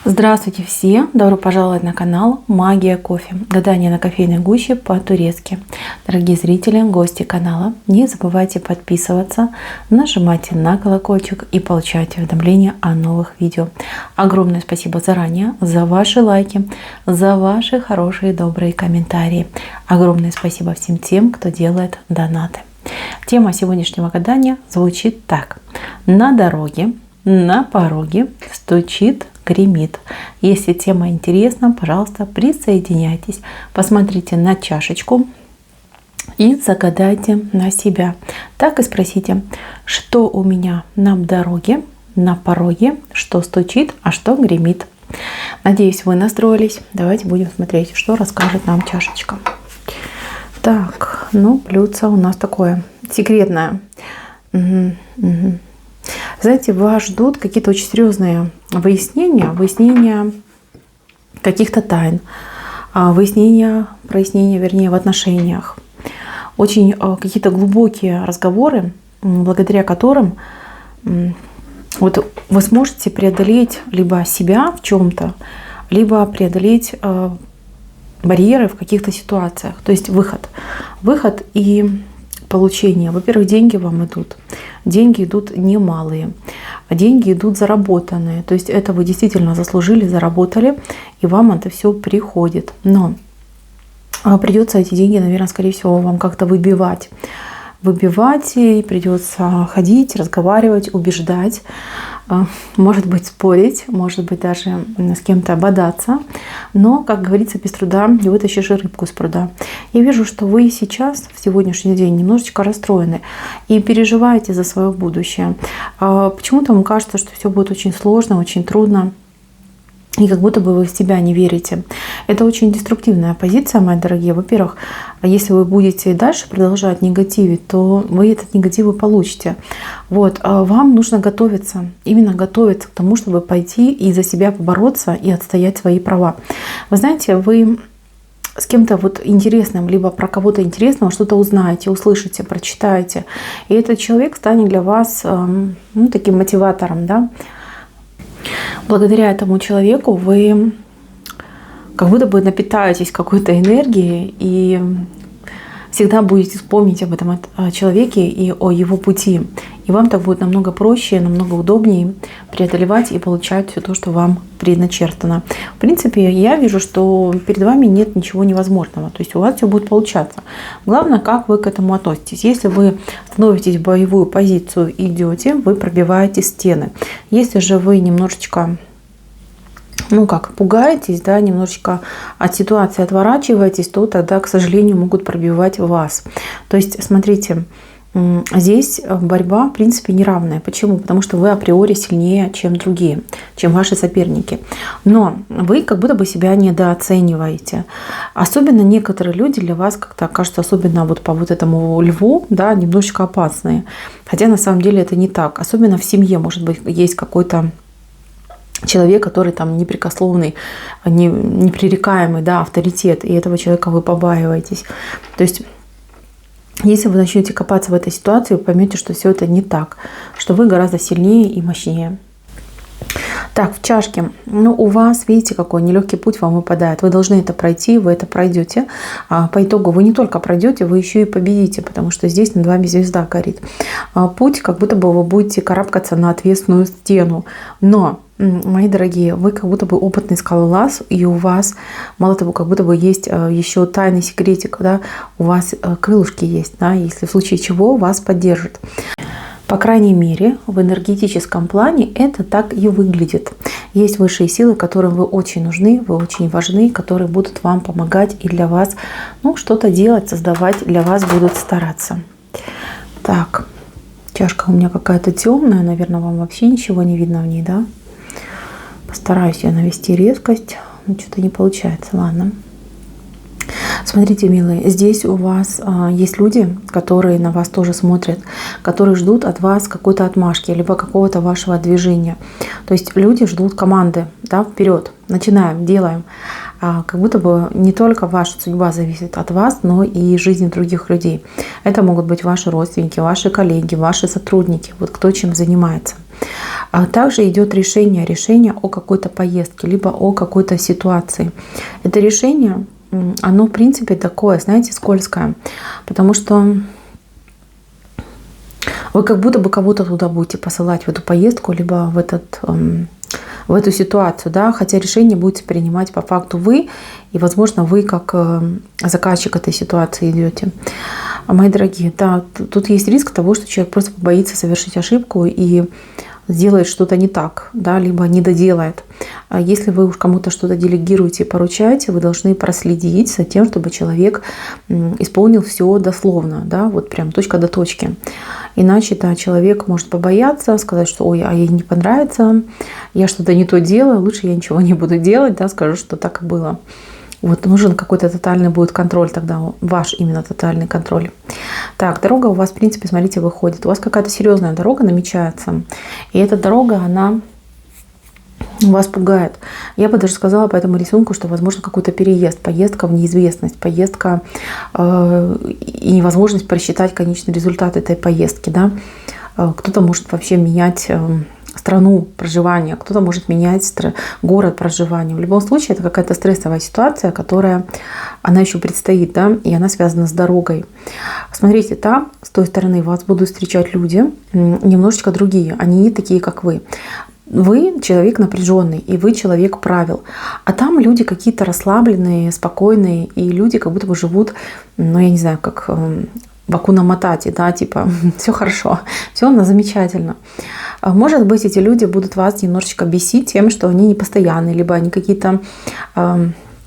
Здравствуйте все! Добро пожаловать на канал Магия Кофе. Гадание на кофейной гуще по-турецки. Дорогие зрители, гости канала, не забывайте подписываться, нажимайте на колокольчик и получайте уведомления о новых видео. Огромное спасибо заранее за ваши лайки, за ваши хорошие добрые комментарии. Огромное спасибо всем тем, кто делает донаты. Тема сегодняшнего гадания звучит так. На дороге, на пороге стучит, гремит. Если тема интересна, пожалуйста, присоединяйтесь. Посмотрите на чашечку и загадайте на себя. Так и спросите, что у меня на дороге, на пороге, что стучит, а что гремит. Надеюсь, вы настроились. Давайте будем смотреть, что расскажет нам чашечка. Так, блюдце у нас такое секретное. Знаете, вас ждут какие-то очень серьезные выяснения каких-то тайн, прояснения в отношениях. Очень какие-то глубокие разговоры, благодаря которым вы сможете преодолеть либо себя в чем-то, либо преодолеть барьеры в каких-то ситуациях. То есть выход и получение. Во-первых, деньги вам идут. Деньги идут немалые. Деньги идут заработанные. То есть это вы действительно заслужили, заработали, и вам это все приходит. Но придется эти деньги, наверное, скорее всего, вам как-то выбивать, и придется ходить, разговаривать, убеждать, может быть, спорить, может быть, даже с кем-то бодаться. Но, как говорится, без труда не вытащишь рыбку из пруда. Я вижу, что вы сейчас, в сегодняшний день, немножечко расстроены и переживаете за свое будущее. Почему-то вам кажется, что все будет очень сложно, очень трудно. И как будто бы вы в себя не верите. Это очень деструктивная позиция, мои дорогие. Во-первых, если вы будете дальше продолжать негативить, то вы этот негатив и получите. Вам нужно готовиться, именно готовиться к тому, чтобы пойти и за себя побороться и отстоять свои права. Вы знаете, вы с кем-то интересным, либо про кого-то интересного что-то узнаете, услышите, прочитаете. И этот человек станет для вас таким мотиватором, да? Благодаря этому человеку вы как будто бы напитаетесь какой-то энергией и всегда будете помнить об этом человеке и о его пути. И вам так будет намного проще, намного удобнее преодолевать и получать все то, что вам предначертано. В принципе, я вижу, что перед вами нет ничего невозможного. То есть у вас все будет получаться. Главное, как вы к этому относитесь. Если вы становитесь в боевую позицию и идете, вы пробиваете стены. Если же вы немножечко пугаетесь, да, немножечко от ситуации отворачиваетесь, то тогда, к сожалению, могут пробивать вас. То есть, смотрите, здесь борьба, в принципе, неравная. Почему? Потому что вы априори сильнее, чем другие, чем ваши соперники. Но вы как будто бы себя недооцениваете. Особенно некоторые люди для вас как-то кажутся, особенно по этому льву, да, немножечко опасные. Хотя на самом деле это не так. Особенно в семье, может быть, есть какой-то человек, который там непрекословный, непререкаемый, да, авторитет, и этого человека вы побаиваетесь. То есть, если вы начнете копаться в этой ситуации, вы поймете, что все это не так, что вы гораздо сильнее и мощнее. Так, в чашке. У вас, видите, какой нелегкий путь вам выпадает. Вы должны это пройти, вы это пройдете. По итогу вы не только пройдете, вы еще и победите, потому что здесь над вами звезда горит. Путь, как будто бы вы будете карабкаться на отвесную стену. Но, мои дорогие, вы как будто бы опытный скалолаз, и у вас, мало того, как будто бы есть еще тайный секретик, да, у вас крылышки есть, да, если в случае чего вас поддержат. По крайней мере, в энергетическом плане это так и выглядит. Есть высшие силы, которым вы очень нужны, вы очень важны, которые будут вам помогать и для вас что-то делать, создавать, для вас будут стараться. Так, чашка у меня какая-то темная, наверное, вам вообще ничего не видно в ней, да? Постараюсь я навести резкость, но что-то не получается, ладно. Смотрите, милые, здесь у вас есть люди, которые на вас тоже смотрят, которые ждут от вас какой-то отмашки, либо какого-то вашего движения. То есть люди ждут команды, да, вперед, начинаем, делаем. Как будто бы не только ваша судьба зависит от вас, но и жизни других людей. Это могут быть ваши родственники, ваши коллеги, ваши сотрудники, кто чем занимается. А также идет решение о какой-то поездке, либо о какой-то ситуации. Это решение, оно в принципе такое, знаете, скользкое, потому что вы как будто бы кого-то туда будете посылать, в эту поездку, либо в эту ситуацию, да, хотя решение будете принимать по факту вы, и, возможно, вы как заказчик этой ситуации идете. Мои дорогие, да, тут есть риск того, что человек просто боится совершить ошибку и сделает что-то не так, да, либо не доделает. А если вы уж кому-то что-то делегируете и поручаете, вы должны проследить за тем, чтобы человек исполнил все дословно, да, вот прям точка до точки. Иначе, да, человек может побояться, сказать, что ой, а ей не понравится, я что-то не то делаю, лучше я ничего не буду делать, да, скажу, что так и было. Вот нужен какой-то тотальный будет контроль тогда, ваш именно тотальный контроль. Так, дорога у вас, в принципе, смотрите, выходит. У вас какая-то серьезная дорога намечается. И эта дорога, она вас пугает. Я бы даже сказала по этому рисунку, что, возможно, какой-то переезд, поездка в неизвестность, поездка и невозможность просчитать конечный результат этой поездки. Да? Кто-то может вообще менять страну проживания, кто-то может менять город проживания. В любом случае, это какая-то стрессовая ситуация, которая, она еще предстоит, да, и она связана с дорогой. Смотрите, там, с той стороны, вас будут встречать люди немножечко другие, они не такие, как вы. Вы человек напряженный, и вы человек правил. А там люди какие-то расслабленные, спокойные, и люди как будто бы живут, ну, я не знаю, как в Акуна Матате, да, типа, все хорошо, все у нас замечательно. Может быть, эти люди будут вас немножечко бесить тем, что они непостоянные, либо они какие-то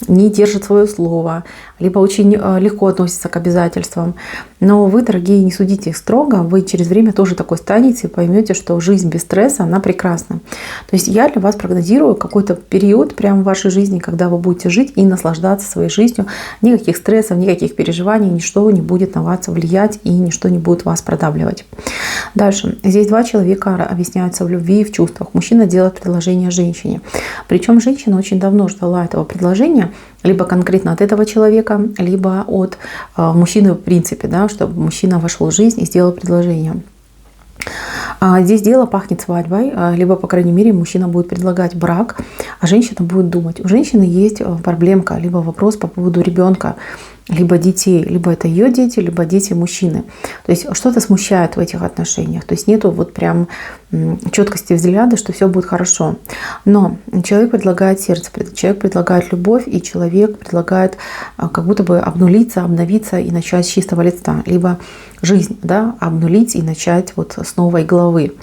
не держат свое слово, либо очень легко относятся к обязательствам. Но вы, дорогие, не судите их строго, вы через время тоже такой станете и поймете, что жизнь без стресса, она прекрасна. То есть я для вас прогнозирую какой-то период прямо в вашей жизни, когда вы будете жить и наслаждаться своей жизнью. Никаких стрессов, никаких переживаний, ничто не будет на вас влиять и ничто не будет вас продавливать. Дальше. Здесь два человека объясняются в любви и в чувствах. Мужчина делает предложение женщине. Причем женщина очень давно ждала этого предложения, либо конкретно от этого человека, либо от мужчины в принципе, да, чтобы мужчина вошел в жизнь и сделал предложение. Здесь дело пахнет свадьбой, либо, по крайней мере, мужчина будет предлагать брак, а женщина будет думать. У женщины есть проблемка, либо вопрос по поводу ребенка, либо детей, либо это ее дети, либо дети мужчины. То есть что-то смущает в этих отношениях. То есть нету вот прям четкости взгляда, что все будет хорошо. Но человек предлагает сердце, человек предлагает любовь, и человек предлагает как будто бы обнулиться, обновиться и начать с чистого листа. Либо жизнь, да, обнулить и начать вот с новой главы.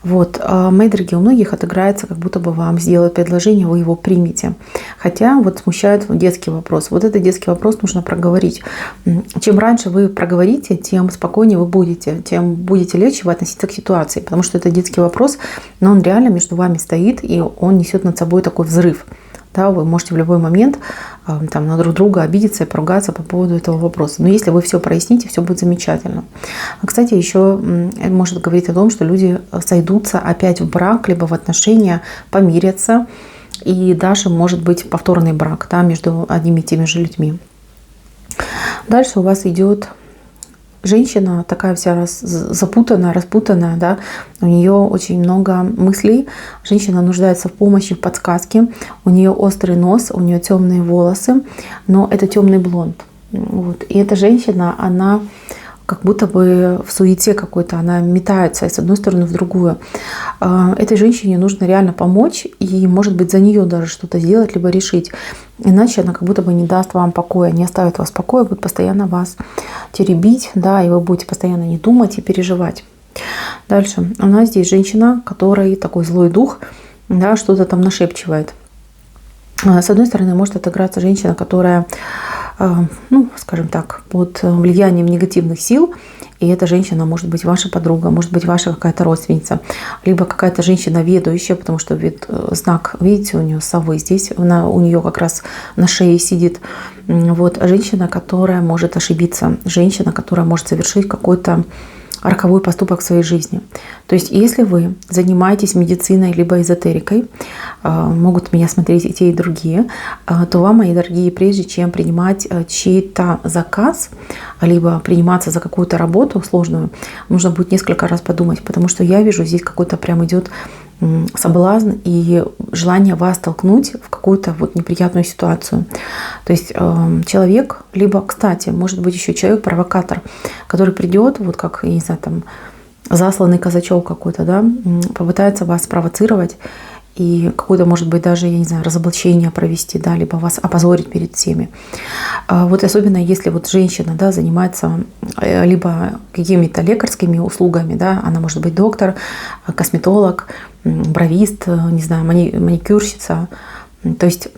Вот, мои дорогие, у многих отыграется, как будто бы вам сделают предложение, вы его примете. Хотя вот смущает детский вопрос. Вот этот детский вопрос нужно проговорить. Чем раньше вы проговорите, тем спокойнее вы будете, тем будете легче вы относиться к ситуации. Потому что это детский вопрос, но он реально между вами стоит, и он несет над собой такой взрыв. Да, вы можете в любой момент там, на друг друга обидеться и поругаться по поводу этого вопроса. Но если вы все проясните, все будет замечательно. Кстати, еще может говорить о том, что люди сойдутся опять в брак, либо в отношения, помирятся. И даже может быть повторный брак, да, между одними и теми же людьми. Дальше у вас идет женщина такая вся запутанная, распутанная, да, у нее очень много мыслей, женщина нуждается в помощи, в подсказке, у нее острый нос, у нее темные волосы, но это темный блонд. Вот. И эта женщина, она как будто бы в суете какой-то, она метается с одной стороны в другую. Этой женщине нужно реально помочь и, может быть, за нее даже что-то сделать, либо решить. Иначе она как будто бы не даст вам покоя, не оставит вас в покое, будет постоянно вас теребить, да, и вы будете постоянно не думать и переживать. Дальше. У нас здесь женщина, которой такой злой дух, да, что-то там нашепчивает. С одной стороны, может отыграться женщина, которая, ну, скажем так, под влиянием негативных сил, и эта женщина может быть ваша подруга, может быть ваша какая-то родственница, либо какая-то женщина ведущая, потому что знак, видите, у нее совы здесь, у нее как раз на шее сидит. Вот женщина, которая может ошибиться, женщина, которая может совершить какой-то роковой поступок в своей жизни. То есть если вы занимаетесь медициной либо эзотерикой, могут меня смотреть и те, и другие, то вам, мои дорогие, прежде чем принимать чей-то заказ, либо приниматься за какую-то работу сложную, нужно будет несколько раз подумать, потому что я вижу, здесь какой-то прям идет соблазн и желание вас толкнуть в какую-то вот неприятную ситуацию. То есть человек, либо, кстати, может быть еще человек-провокатор, который придет, вот как, я не знаю, там, засланный казачок какой-то, да, попытается вас спровоцировать и какое-то, может быть, даже, я не знаю, разоблачение провести, да, либо вас опозорить перед всеми. Вот особенно если вот женщина, да, занимается либо какими-то лекарскими услугами, да, она может быть доктор, косметолог, бровист, не знаю, маникюрщица, то есть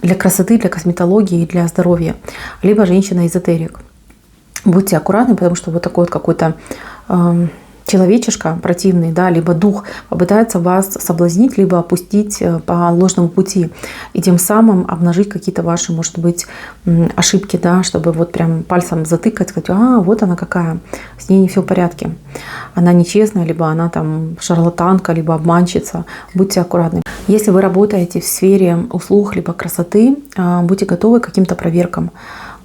для красоты, для косметологии, для здоровья, либо женщина-эзотерик. Будьте аккуратны, потому что вот такой вот какой-то человечишка противный, да, либо дух попытается вас соблазнить, либо опустить по ложному пути и тем самым обнажить какие-то ваши, может быть, ошибки, да, чтобы вот прям пальцем затыкать, сказать, вот она какая, с ней не все в порядке, она нечестная, либо она там шарлатанка, либо обманщица. Будьте аккуратны. Если вы работаете в сфере услуг либо красоты, будьте готовы к каким-то проверкам.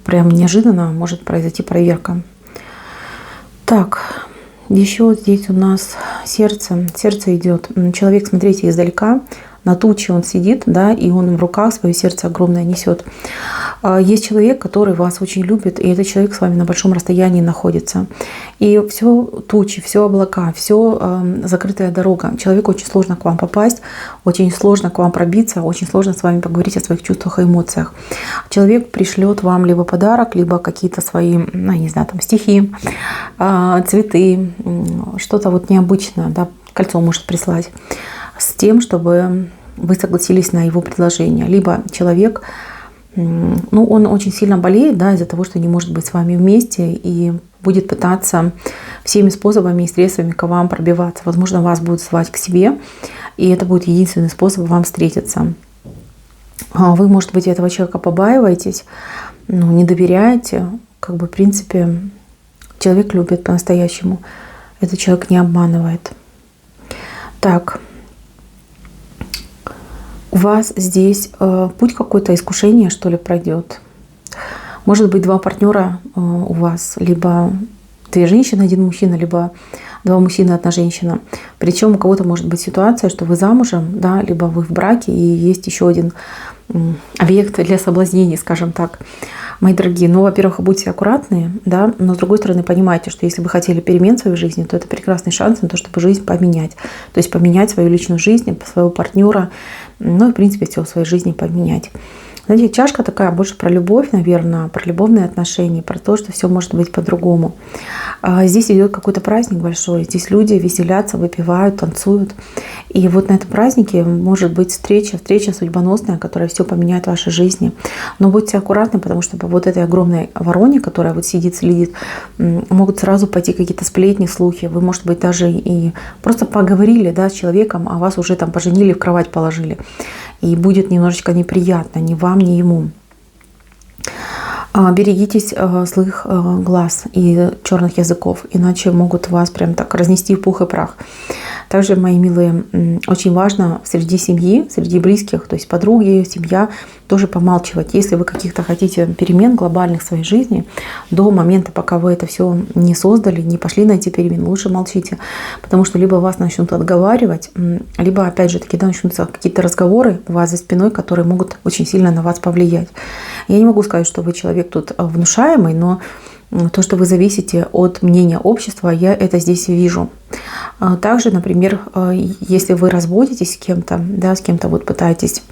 Прям неожиданно может произойти проверка. Так. Еще здесь у нас сердце. Сердце идет. Человек, смотрите, издалека, на туче он сидит, да, и он в руках свое сердце огромное несет. Есть человек, который вас очень любит, и этот человек с вами на большом расстоянии находится. И все тучи, все облака, все закрытая дорога. Человеку очень сложно к вам попасть, очень сложно к вам пробиться, очень сложно с вами поговорить о своих чувствах и эмоциях. Человек пришлет вам либо подарок, либо какие-то свои, ну, не знаю, там стихи, цветы, что-то вот необычное, да, кольцо может прислать, с тем, чтобы вы согласились на его предложение. Либо человек, ну, он очень сильно болеет, да, из-за того, что не может быть с вами вместе и будет пытаться всеми способами и средствами к вам пробиваться. Возможно, вас будут звать к себе, и это будет единственный способ вам встретиться. Вы, может быть, этого человека побаиваетесь, ну, не доверяете. Как бы, в принципе, человек любит по-настоящему. Этот человек не обманывает. Так. У вас здесь путь какое-то искушение, что ли, пройдет. Может быть, два партнера у вас, либо две женщины, один мужчина, либо два мужчины, одна женщина. Причем у кого-то может быть ситуация, что вы замужем, да, либо вы в браке, и есть еще один объект для соблазнений, скажем так. Мои дорогие, ну, во-первых, будьте аккуратны, да, но с другой стороны, понимайте, что если вы хотели перемен в своей жизни, то это прекрасный шанс на то, чтобы жизнь поменять. То есть поменять свою личную жизнь, своего партнера, ну и, в принципе, все в своей жизни поменять. Знаете, чашка такая больше про любовь, наверное, про любовные отношения, про то, что все может быть по-другому. Здесь идет какой-то праздник большой, здесь люди веселятся, выпивают, танцуют. И вот на этом празднике может быть встреча судьбоносная, которая все поменяет в вашей жизни. Но будьте аккуратны, потому что по вот этой огромной вороне, которая вот сидит, следит, могут сразу пойти какие-то сплетни, слухи. Вы, может быть, даже и просто поговорили, да, с человеком, а вас уже там поженили, в кровать положили. И будет немножечко неприятно ни вам, ни ему. Берегитесь злых глаз и черных языков, иначе могут вас прям так разнести в пух и прах. Также, мои милые, очень важно среди семьи, среди близких, то есть подруги, семья, тоже помалчивать. Если вы каких-то хотите перемен глобальных в своей жизни, до момента, пока вы это все не создали, не пошли на эти перемены, лучше молчите. Потому что либо вас начнут отговаривать, либо, опять же таки, да, начнутся какие-то разговоры у вас за спиной, которые могут очень сильно на вас повлиять. Я не могу сказать, что вы человек тут внушаемый, но то, что вы зависите от мнения общества, я это здесь вижу. Также, например, если вы разводитесь с кем-то, да, с кем-то вот пытаетесь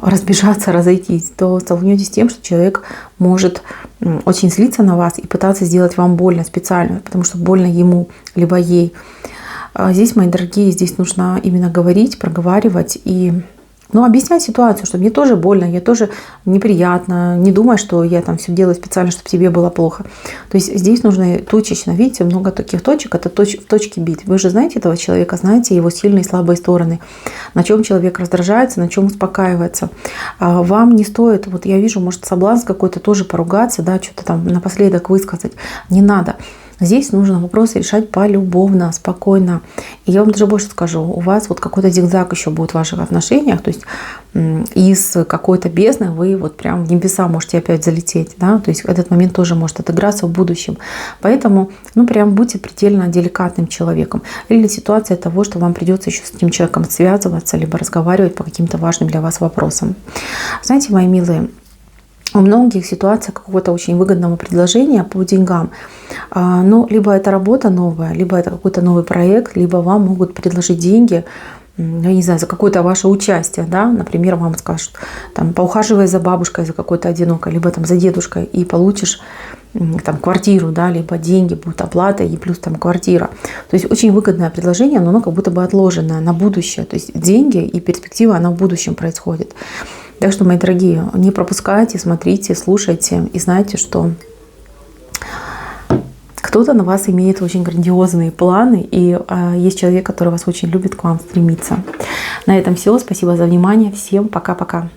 разбежаться, разойтись, то столкнетесь с тем, что человек может очень злиться на вас и пытаться сделать вам больно специально, потому что больно ему, либо ей. Здесь, мои дорогие, здесь нужно именно говорить, проговаривать и объяснять ситуацию, что мне тоже больно, мне тоже неприятно, не думай, что я там все делаю специально, чтобы тебе было плохо. То есть здесь нужно точечно, видите, много таких точек, это точки бить. Вы же знаете этого человека, знаете его сильные и слабые стороны, на чем человек раздражается, на чем успокаивается. Вам не стоит, вот я вижу, может, соблазн какой-то тоже поругаться, да, что-то там напоследок высказать. Не надо. Здесь нужно вопросы решать полюбовно, спокойно. И я вам даже больше скажу, у вас вот какой-то зигзаг еще будет в ваших отношениях, то есть из какой-то бездны вы вот прям в небеса можете опять залететь, да, то есть этот момент тоже может отыграться в будущем. Поэтому, ну, прям будьте предельно деликатным человеком. Или ситуация того, что вам придется еще с этим человеком связываться, либо разговаривать по каким-то важным для вас вопросам. Знаете, мои милые, у многих ситуация какого-то очень выгодного предложения по деньгам. Ну, либо это работа новая, либо это какой-то новый проект, либо вам могут предложить деньги, я не знаю, за какое-то ваше участие, да, например, вам скажут, там, поухаживай за бабушкой, за какой-то одинокой, либо там за дедушкой, и получишь там квартиру, да, либо деньги будут оплата и плюс там квартира. То есть очень выгодное предложение, но оно как будто бы отложенное на будущее. То есть деньги и перспектива, она в будущем происходит. Так что, мои дорогие, не пропускайте, смотрите, слушайте и знайте, что кто-то на вас имеет очень грандиозные планы, и есть человек, который вас очень любит, к вам стремится. На этом все. Спасибо за внимание. Всем пока-пока.